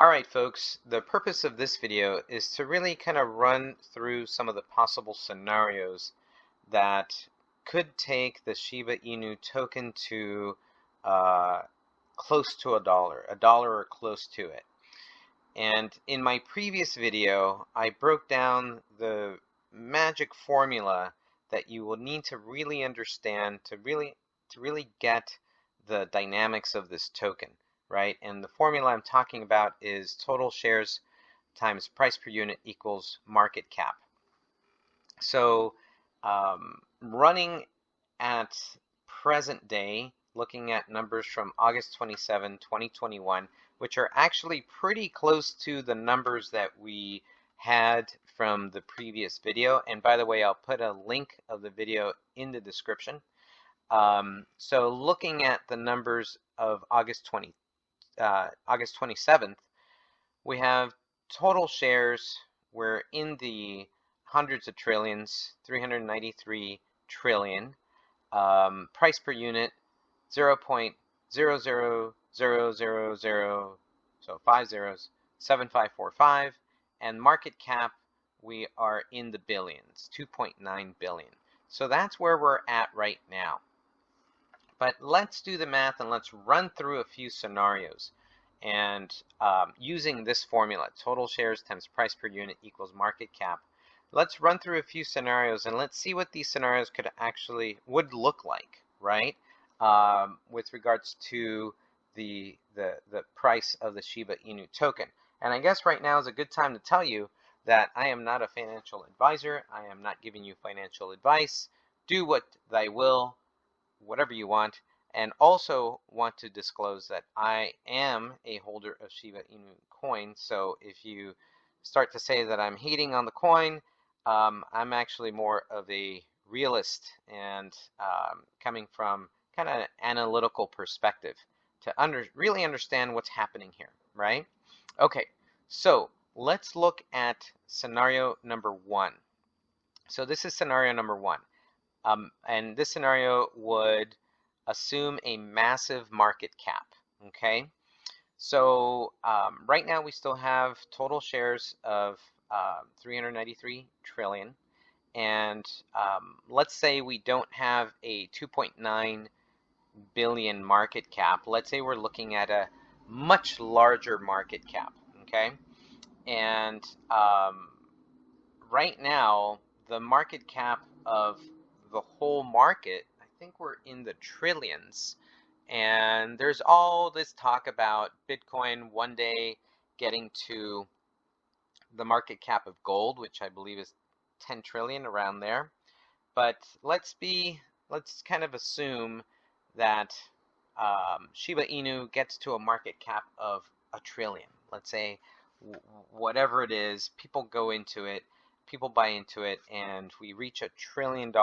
Alright folks, the purpose of this video is to really kind of run through some of the possible scenarios that could take the Shiba Inu token to close to a dollar or close to it. And in my previous video, I broke down the magic formula that you will need to really understand to really get the dynamics of this token, right? And the formula I'm talking about is total shares times price per unit equals market cap. So running at present day, looking at numbers from August 27, 2021, which are actually pretty close to the numbers that we had from the previous video. And by the way, I'll put a link of the video in the description. So looking at the numbers of August 27th, we have total shares. We're in the hundreds of trillions, 393 trillion. Price per unit, 0.00000, so 5 zeros, 7545. And market cap, we are in the billions, 2.9 billion. So that's where we're at right now. But let's do the math and let's run through a few scenarios. And using this formula, total shares times price per unit equals market cap, let's run through a few scenarios and let's see what these scenarios would look like, right? With regards to the price of the Shiba Inu token. And I guess right now is a good time to tell you that I am not a financial advisor. I am not giving you financial advice. Do what thy will, whatever you want. And also want to disclose that I am a holder of Shiba Inu coin. So if you start to say that I'm hating on the coin, I'm actually more of a realist and coming from kind of an analytical perspective to really understand what's happening here, right? Okay, so let's look at scenario number one. So this is scenario number one. And this scenario would assume a massive market cap, okay? So right now we still have total shares of 393 trillion. And let's say we don't have a 2.9 billion market cap. Let's say we're looking at a much larger market cap, okay? And right now, the market cap of the whole market, I think we're in the trillions. And there's all this talk about Bitcoin one day getting to the market cap of gold, which I believe is 10 trillion, around there. But let's kind of assume that Shiba Inu gets to a market cap of a trillion. Let's say whatever it is, people go into it, people buy into it, and we reach $1 trillion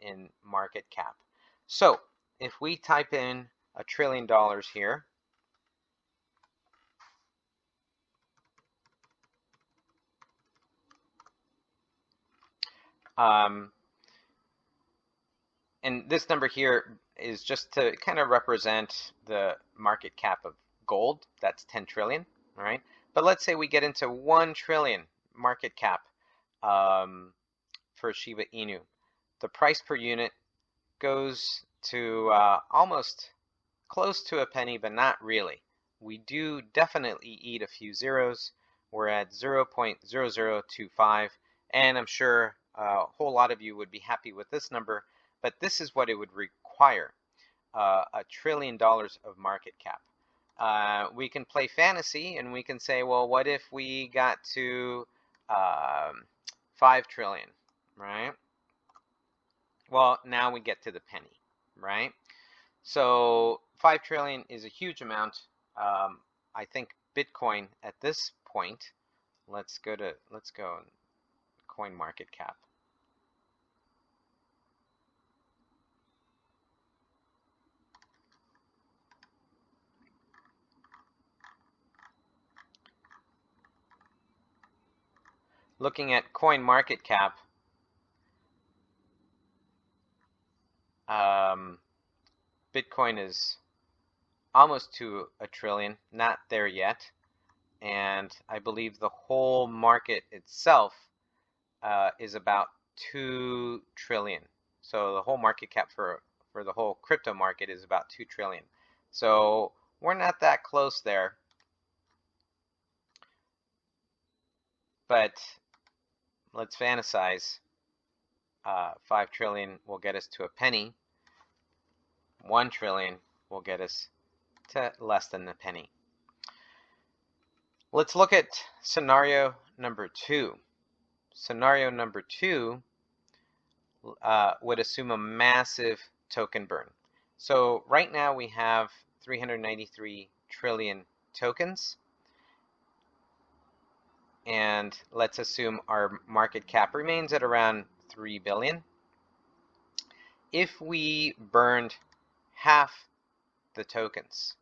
in market cap. So if we type in $1 trillion here, and this number here is just to kind of represent the market cap of gold. That's 10 trillion, all right? But let's say we get into 1 trillion market cap for Shiba Inu. The price per unit goes to almost close to a penny, but not really. We do definitely eat a few zeros. We're at 0.0025, and I'm sure a whole lot of you would be happy with this number, but this is what it would require, $1 trillion of market cap. We can play fantasy and we can say, well, what if we got to 5 trillion, right? Well, now we get to the penny, right? So 5 trillion is a huge amount. I think Bitcoin at this point, let's go coin market cap. Looking at coin market cap, Bitcoin is almost to $1 trillion, not there yet. and I believe the whole market itself is about 2 trillion. So the whole market cap for the whole crypto market is about 2 trillion. So we're not that close there, but let's fantasize. 5 trillion will get us to a penny. 1 trillion will get us to less than a penny. Let's look at scenario number 2. Scenario number 2 would assume a massive token burn. So right now we have 393 trillion tokens, and let's assume our market cap remains at around 3 billion. If we burned half the tokens,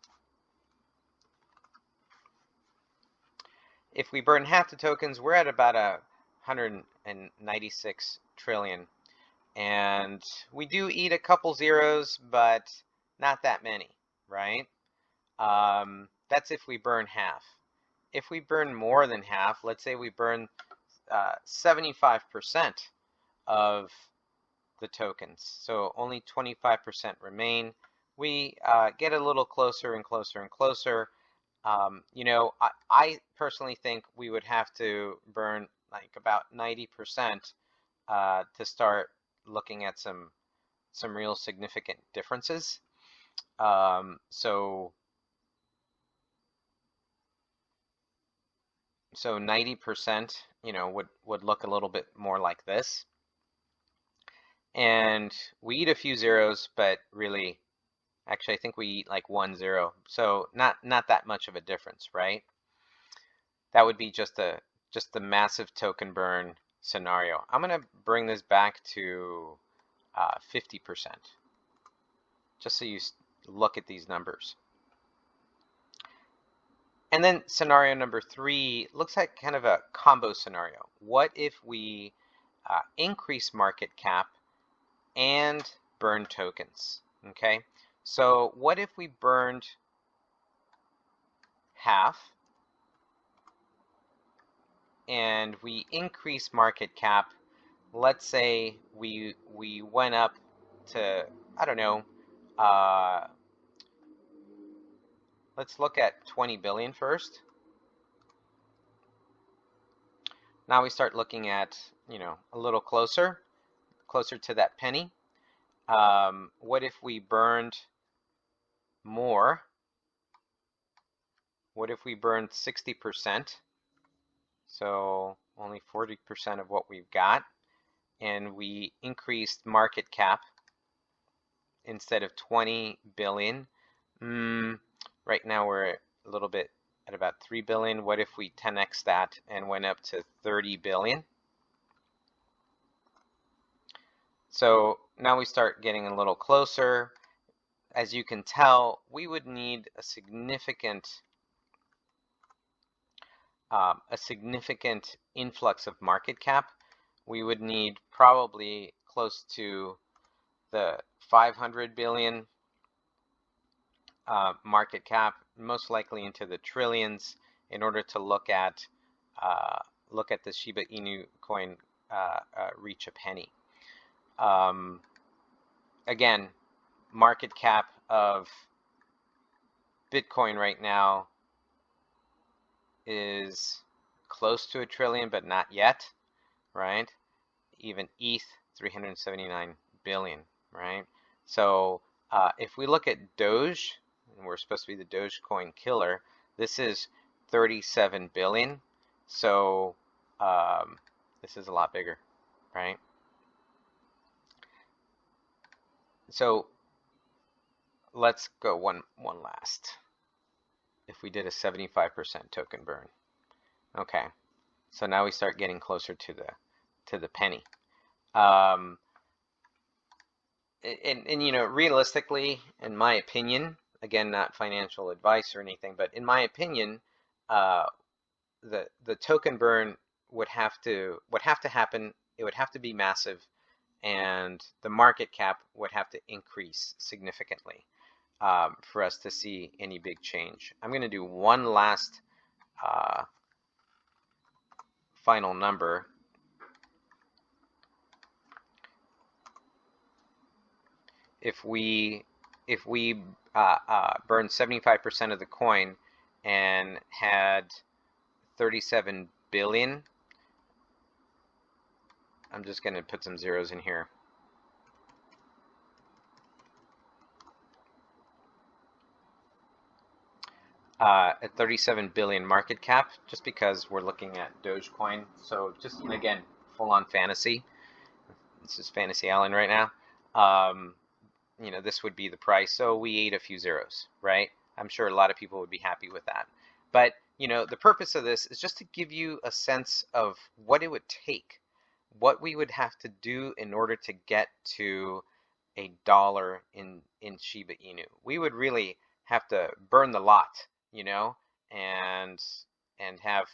we're at about 196 trillion. And we do eat a couple zeros, but not that many, right? That's if we burn half. If we burn more than half, let's say we burn 75% of the tokens, so only 25% remain, we get a little closer and closer and closer. You know, I personally think we would have to burn like about 90% to start looking at some real significant differences. So 90%, you know, would look a little bit more like this. And we eat a few zeros, but really, actually, I think we eat like 1 0. So not that much of a difference, right? That would be just the massive token burn scenario. I'm going to bring this back to 50%, just so you look at these numbers. And then scenario number 3 looks like kind of a combo scenario. What if we increase market cap and burn tokens? Okay, so what if we burned half and we increase market cap? Let's say we went up to, I don't know, let's look at 20 billion first. Now we start looking at, you know, a little closer to that penny. What if we burned more? What if we burned 60%? So only 40% of what we've got, and we increased market cap instead of 20 billion. Right now we're a little bit at about 3 billion. What if we 10x that and went up to 30 billion? So now we start getting a little closer. As you can tell, we would need a significant influx of market cap. We would need probably close to the 500 billion market cap, most likely into the trillions, in order to look at the Shiba Inu coin reach a penny. Again, market cap of Bitcoin right now is close to $1 trillion, but not yet, right? Even ETH, 379 billion, right? So if we look at Doge, and we're supposed to be the Dogecoin killer, this is 37 billion. So this is a lot bigger, right? So let's go one last. If we did a 75% token burn. Okay, so now we start getting closer to the penny. And you know, realistically, in my opinion, again, not financial advice or anything, but in my opinion, the token burn would have to happen. It would have to be massive, and the market cap would have to increase significantly for us to see any big change. I'm going to do one last final number. If we burned 75% of the coin and had 37 billion, I'm just going to put some zeros in here. At 37 billion market cap, just because we're looking at Dogecoin. So just, again, full-on fantasy. This is Fantasy Island right now. This would be the price. So we ate a few zeros, right? I'm sure a lot of people would be happy with that. But, the purpose of this is just to give you a sense of what it would take, what we would have to do in order to get to $1 in Shiba Inu. We would really have to burn the lot, and have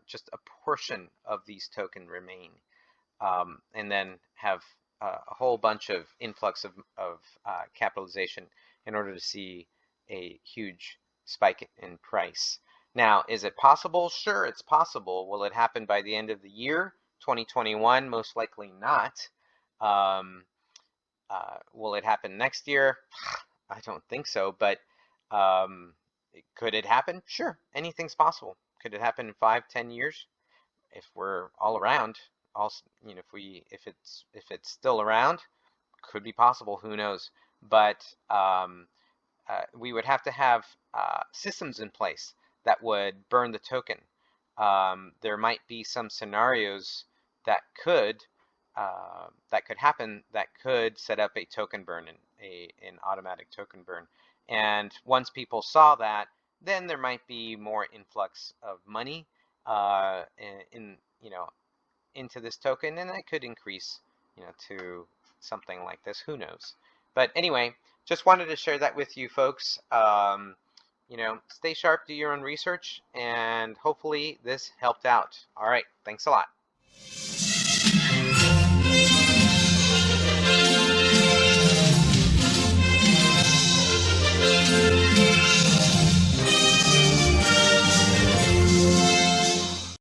just a portion of these tokens remain, and then have a whole bunch of influx of capitalization in order to see a huge spike in price. Now, is it possible? Sure, it's possible. Will it happen by the end of the year, 2021? Most likely not. Will it happen next year? I don't think so, but could it happen? Sure, anything's possible. Could it happen in 5, 10 years? If we're all around, if it's still around, could be possible. Who knows? But we would have to have systems in place that would burn the token. There might be some scenarios that could happen that could set up a token burn, an automatic token burn. And once people saw that, then there might be more influx of money into this token, and that could increase, to something like this. Who knows? But anyway, just wanted to share that with you folks. Stay sharp, do your own research, and hopefully this helped out. All right, thanks a lot.